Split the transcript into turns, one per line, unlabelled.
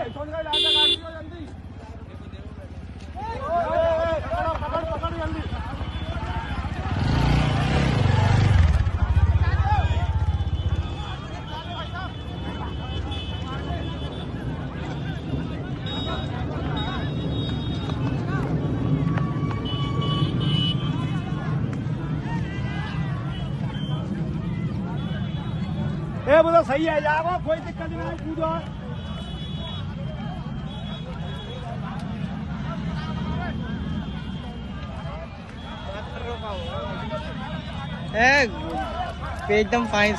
ये बोलो सही है जाओ, कोई दिक्कत नहीं, कूदो।
एकदम फाइन।